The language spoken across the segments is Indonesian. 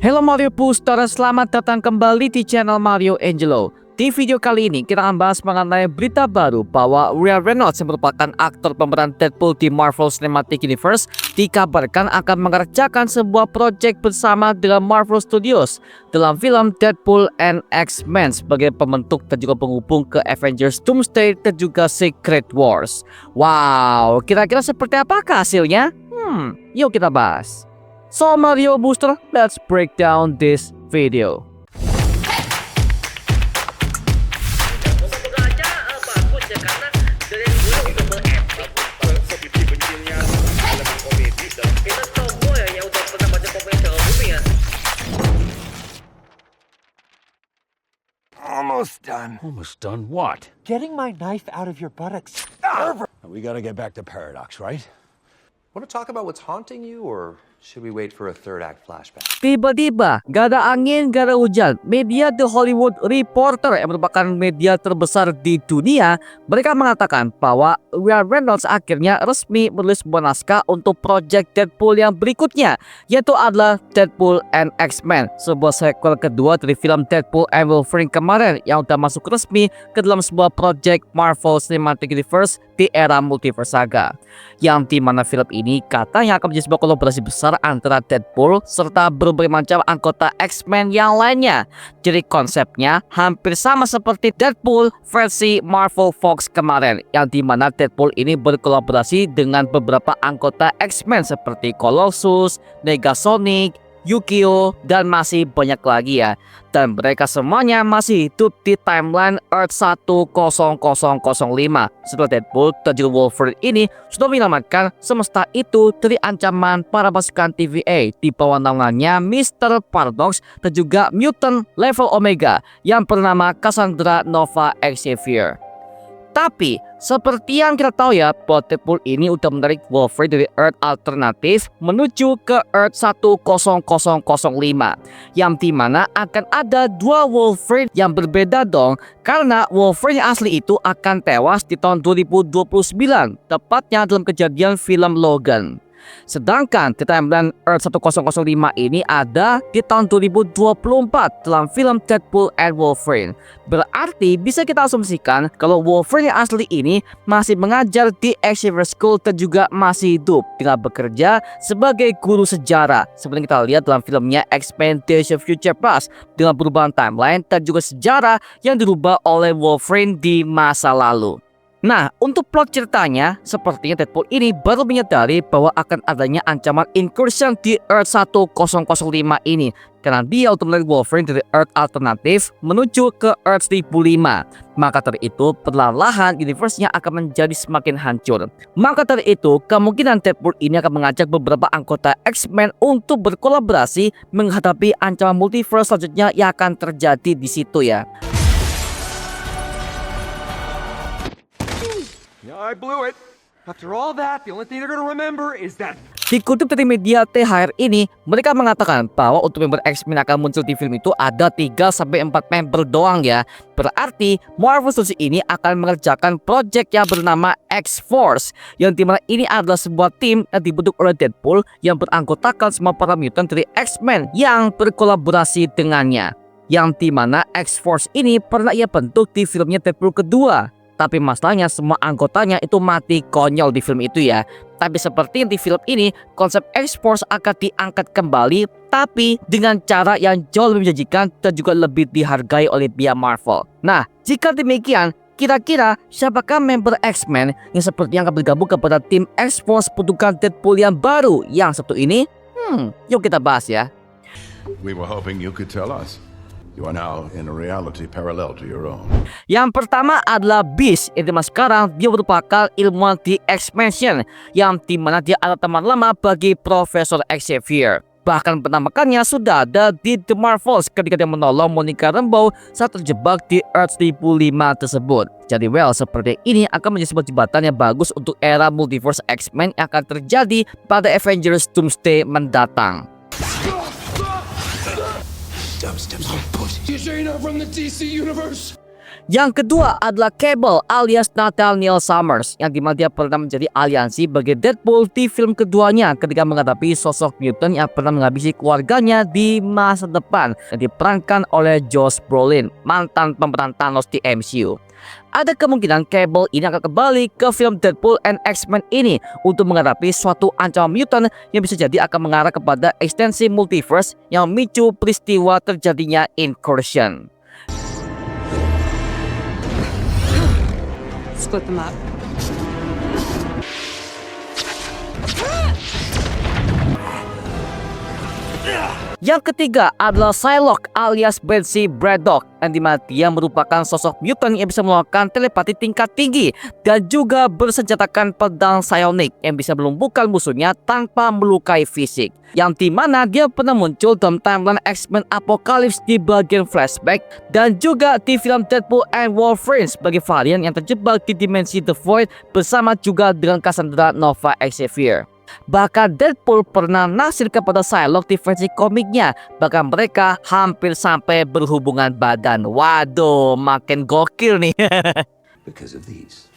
Halo Mario Booster, selamat datang kembali di channel Mario Angelo. Di video kali ini kita akan bahas mengenai berita baru bahwa Ryan Reynolds yang merupakan aktor pemeran Deadpool di Marvel Cinematic Universe dikabarkan akan mengerjakan sebuah proyek bersama dengan Marvel Studios dalam film Deadpool and X-Men sebagai pembentuk dan juga penghubung ke Avengers Doomsday dan juga Secret Wars. Wow, kira-kira seperti apakah hasilnya? Yuk kita bahas. So Mario Booster, let's break down this video. Almost done. Almost done what? Getting my knife out of your buttocks. We gotta get back to Paradox, right? Want to talk about what's haunting you, or should we wait for a third act flashback? Tiba-tiba, gak ada angin, gak ada hujan. Media The Hollywood Reporter yang merupakan media terbesar di dunia, mereka mengatakan bahwa Ryan Reynolds akhirnya resmi menulis sebuah naskah untuk proyek Deadpool yang berikutnya, yaitu adalah Deadpool and X-Men, sebuah sequel kedua dari film Deadpool and Wolverine kemarin yang udah masuk resmi ke dalam sebuah proyek Marvel Cinematic Universe di era Multiverse Saga, yang dimana film ini katanya akan menjadi sebuah kolaborasi besar antara Deadpool serta berbagai macam anggota X-Men yang lainnya. Jadi konsepnya hampir sama seperti Deadpool versi Marvel Fox kemarin, yang dimana Deadpool ini berkolaborasi dengan beberapa anggota X-Men seperti Colossus, Negasonic, Yukio, dan masih banyak lagi ya. Dan mereka semuanya masih hidup di timeline Earth 10005. Setelah Deadpool dan juga Wolverine ini sudah menyelamatkan semesta itu dari ancaman para pasukan TVA di bawah naungannya Mr. Paradox dan juga Mutant Level Omega yang bernama Cassandra Nova Xavier. Tapi, seperti yang kita tahu ya, bahwa Deadpool ini udah menarik Wolverine dari Earth alternatif menuju ke Earth 10005, yang dimana akan ada dua Wolverine yang berbeda dong, karena Wolverine yang asli itu akan tewas di tahun 2029, tepatnya dalam kejadian film Logan. Sedangkan di timeline Earth 1005 ini ada di tahun 2024 dalam film Deadpool and Wolverine. Berarti bisa kita asumsikan kalau Wolverine yang asli ini masih mengajar di Xavier School dan juga masih hidup dengan bekerja sebagai guru sejarah, seperti kita lihat dalam filmnya X-Men Days of Future Past, dengan perubahan timeline dan juga sejarah yang dirubah oleh Wolverine di masa lalu. Nah, untuk plot ceritanya, sepertinya Deadpool ini baru menyadari bahwa akan adanya ancaman incursion di Earth 1005 ini, karena dia untuk menarik Wolverine dari Earth alternatif menuju ke Earth 1005. Maka dari itu, perlahan-lahan universe-nya akan menjadi semakin hancur. Maka dari itu, kemungkinan Deadpool ini akan mengajak beberapa anggota X-Men untuk berkolaborasi menghadapi ancaman multiverse selanjutnya yang akan terjadi di situ ya. I blew it. After all that, the only thing they're gonna remember is that. Dikutip dari media THR ini, mereka mengatakan bahwa untuk member X-Men akan muncul di film itu ada 3-4 member doang ya. Berarti Marvel Studios ini akan mengerjakan proyek yang bernama X-Force, yang dimana ini adalah sebuah tim yang dibentuk oleh Deadpool yang beranggotakan semua para mutant dari X-Men yang berkolaborasi dengannya. Yang dimana X-Force ini pernah ia bentuk di filmnya Deadpool kedua. Tapi masalahnya semua anggotanya itu mati konyol di film itu ya. Tapi seperti di film ini, konsep X-Force akan diangkat kembali, tapi dengan cara yang jauh lebih menjanjikan dan juga lebih dihargai oleh pihak Marvel. Nah, jika demikian, kira-kira siapakah member X-Men yang sepertinya akan bergabung kepada tim X-Force bentukan Deadpool yang baru yang satu ini? Yuk kita bahas ya. We were hoping you could tell us. You are now in a reality parallel to your own. Yang pertama adalah Beast, yang dimana sekarang dia merupakan ilmuwan di X-Mansion, yang dimana dia adalah teman lama bagi Profesor Xavier. Bahkan penamakannya sudah ada di The Marvels ketika dia menolong Monica Rambeau saat terjebak di Earth 1005 tersebut. Jadi seperti ini akan menjadi sebuah jembatan yang bagus untuk era Multiverse X-Men yang akan terjadi pada Avengers Doomsday mendatang. Stop, push. You sure you're not from the DC universe? Yang kedua adalah Cable alias Nathaniel Summers, yang dimana dia pernah menjadi aliansi bagi Deadpool di film keduanya ketika menghadapi sosok mutant yang pernah menghabisi keluarganya di masa depan, yang diperankan oleh Josh Brolin, mantan pemeran Thanos di MCU. Ada kemungkinan Cable ini akan kembali ke film Deadpool and X-Men ini untuk menghadapi suatu ancaman mutant yang bisa jadi akan mengarah kepada ekstensi multiverse yang memicu peristiwa terjadinya incursion. Split them up. Yang ketiga adalah Psylocke alias Betsy Braddock, yang dimana dia merupakan sosok mutant yang bisa melakukan telepati tingkat tinggi dan juga bersenjatakan pedang psionik yang bisa melumpuhkan musuhnya tanpa melukai fisik. Yang dimana dia pernah muncul dalam timeline X-Men Apocalypse di bagian flashback dan juga di film Deadpool and Wolverine sebagai varian yang terjebak di dimensi The Void bersama juga dengan Cassandra Nova Xavier. Bahkan Deadpool pernah naksir kepada Psylocke di versi komiknya. Bahkan mereka hampir sampai berhubungan badan. Waduh, makin gokil nih. Because of these.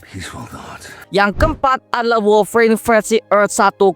Peaceful not. Yang keempat adalah Wolverine versi Earth 1005,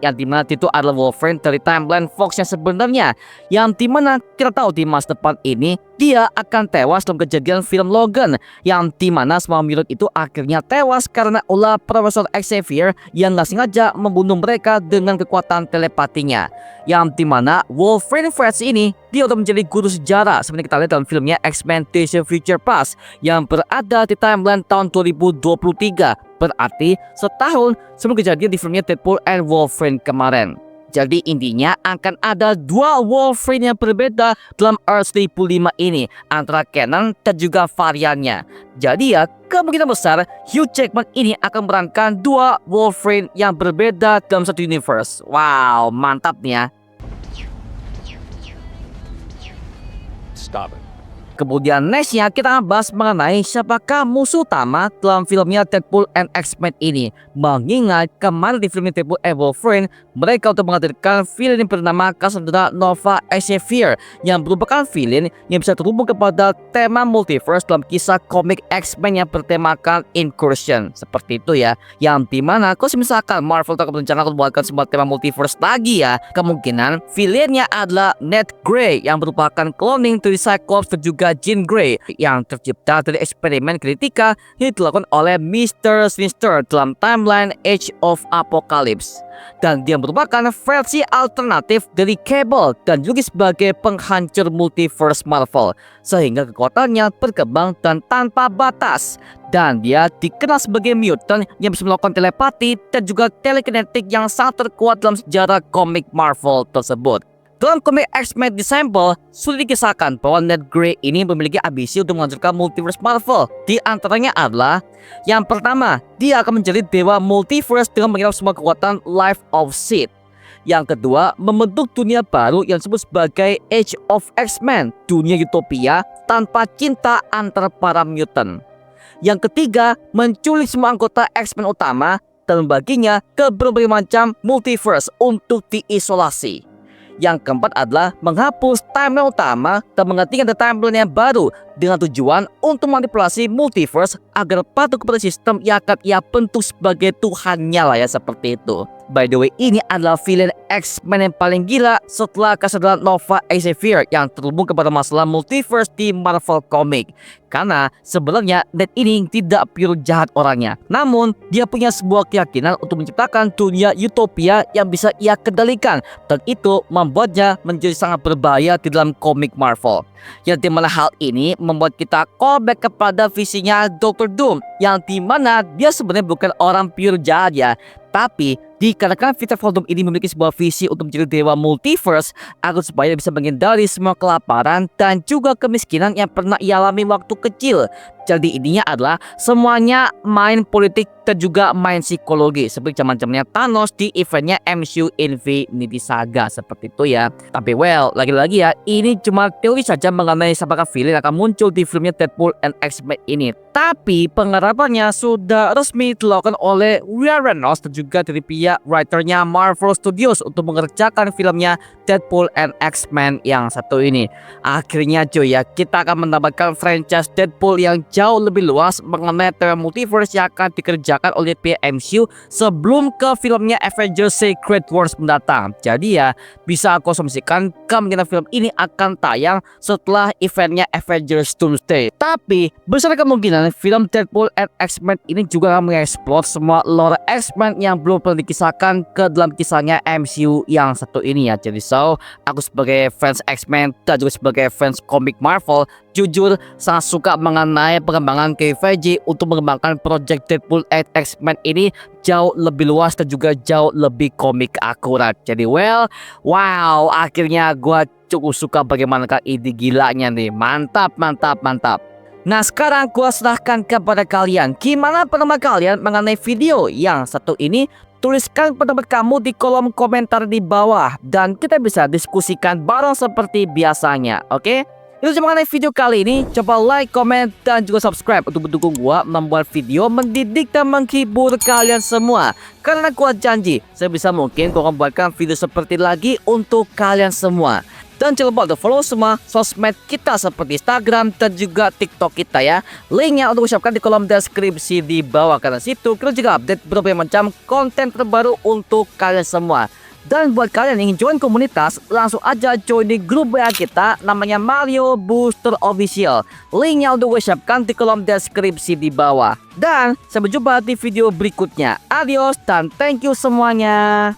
yang dimana itu adalah Wolverine dari timeline Fox yang sebenarnya, yang dimana kita tahu di masa depan ini dia akan tewas dalam kejadian film Logan, yang dimana semua mutant itu akhirnya tewas karena ulah Profesor Xavier yang nggak sengaja membunuh mereka dengan kekuatan telepatinya. Yang dimana Wolverine versi ini dia udah menjadi guru sejarah seperti kita lihat dalam filmnya X-Men Days of Future Past yang berada di timeline tahun 2023, berarti setahun sebelum kejadian di filmnya Deadpool and Wolverine kemarin. Jadi intinya akan ada dua Wolverine yang berbeda dalam Earth 1005 ini, antara canon dan juga variannya. Jadi ya kemungkinan besar Hugh Jackman ini akan memerankan dua Wolverine yang berbeda dalam satu universe. Wow, mantap nih ya. Stop it. Kemudian nextnya kita akan bahas mengenai siapakah musuh utama dalam filmnya Deadpool and X-Men ini. Mengingat kemarin di filmnya Deadpool and Wolverine, mereka untuk menghadirkan villain yang bernama Cassandra Nova Xavier, yang merupakan villain yang bisa terhubung kepada tema multiverse dalam kisah komik X-Men yang bertemakan incursion. Seperti itu ya. Yang dimana kalau misalkan Marvel akan berencana untuk membuatkan sebuah tema multiverse lagi ya, kemungkinan villainnya adalah Ned Grey yang merupakan cloning dari Cyclops dan juga Jean Grey yang tercipta dari eksperimen genetika yang dilakukan oleh Mr. Sinister dalam timeline Age of Apocalypse. Dan dia merupakan versi alternatif dari Cable dan juga sebagai penghancur multiverse Marvel, sehingga kekuatannya berkembang dan tanpa batas. Dan dia dikenal sebagai mutant yang bisa melakukan telepati dan juga telekinetik yang sangat terkuat dalam sejarah komik Marvel tersebut. Dalam komik X-Men Disciple, sudah dikisahkan bahwa Ned Grey ini memiliki ambisi untuk menghancurkan multiverse Marvel. Di antaranya adalah, yang pertama, dia akan menjadi dewa multiverse dengan mengirim semua kekuatan Life of Seed. Yang kedua, membentuk dunia baru yang disebut sebagai Age of X-Men, dunia utopia tanpa cinta antar para mutant. Yang ketiga, menculik semua anggota X-Men utama dan membaginya ke berbagai macam multiverse untuk diisolasi. Yang keempat adalah menghapus timeline utama dan menggantikan timeline yang baru dengan tujuan untuk manipulasi multiverse agar patuh kepada sistem yang akan ia bentuk sebagai Tuhannya lah ya, seperti itu. By the way, ini adalah villain X-Men yang paling gila setelah Cassandra Nova Xavier yang terhubung kepada masalah multiverse di Marvel Comic. Karena sebenarnya Ned ini tidak pure jahat orangnya, namun dia punya sebuah keyakinan untuk menciptakan dunia utopia yang bisa ia kendalikan, dan itu membuatnya menjadi sangat berbahaya di dalam komik Marvel. Yang dimana hal ini membuat kita callback kepada visinya Dr. Doom, yang dimana dia sebenarnya bukan orang pure jahat ya, tapi Dikarenakan Peter Voldemort ini memiliki sebuah visi untuk menjadi dewa multiverse agar supaya bisa menghindari semua kelaparan dan juga kemiskinan yang pernah ia alami waktu kecil. Jadi ininya adalah semuanya main politik dan juga main psikologi seperti zaman-zamannya Thanos di eventnya MCU Infinity Saga seperti itu ya. Tapi well, lagi-lagi ya, ini cuma teori saja mengenai siapakah villain yang akan muncul di filmnya Deadpool and X-Men ini. Tapi penggarapannya sudah resmi dilakukan oleh Ryan Reynolds dan juga dari pihak writernya Marvel Studios untuk mengerjakan filmnya Deadpool and X-Men yang satu ini. Akhirnya cuy ya, kita akan mendapatkan franchise Deadpool yang jauh lebih luas mengenai tema multiverse yang akan dikerjakan oleh pihak MCU sebelum ke filmnya Avengers Secret Wars mendatang. Jadi ya, bisa aku asumsikan kemungkinan film ini akan tayang setelah eventnya Avengers Doomsday. Tapi besar kemungkinan film Deadpool and X-Men ini juga akan mengeksplor semua lore X-Men yang belum pernah dikisahkan ke dalam kisahnya MCU yang satu ini ya. Jadi so, aku sebagai fans X-Men dan juga sebagai fans komik Marvel, jujur sangat suka mengenai pengembangan Kevin Feige untuk mengembangkan project Deadpool and X-Men ini jauh lebih luas dan juga jauh lebih komik akurat. Jadi well, wow, akhirnya gua cukup suka bagaimana ide gilanya nih. Mantap, mantap, mantap. Nah sekarang gua serahkan kepada kalian. Gimana pendapat kalian mengenai video yang satu ini? Tuliskan pendapat kamu di kolom komentar di bawah dan kita bisa diskusikan bareng seperti biasanya, oke? Itu cuma mengenai video kali ini. Coba like, comment, dan juga subscribe untuk mendukung gua membuat video mendidik dan menghibur kalian semua. Karena gua janji sebisa mungkin gua akan buatkan video seperti lagi untuk kalian semua. Dan jangan lupa untuk follow semua sosmed kita seperti Instagram dan juga TikTok kita ya. Linknya untuk ucapkan di kolom deskripsi di bawah. Karena situ kita juga update berbagai macam konten terbaru untuk kalian semua. Dan buat kalian yang ingin join komunitas, langsung aja join di grup WA kita namanya Mario Booster Official. Linknya untuk gue siapkan di kolom deskripsi di bawah. Dan sampai jumpa di video berikutnya. Adios dan thank you semuanya.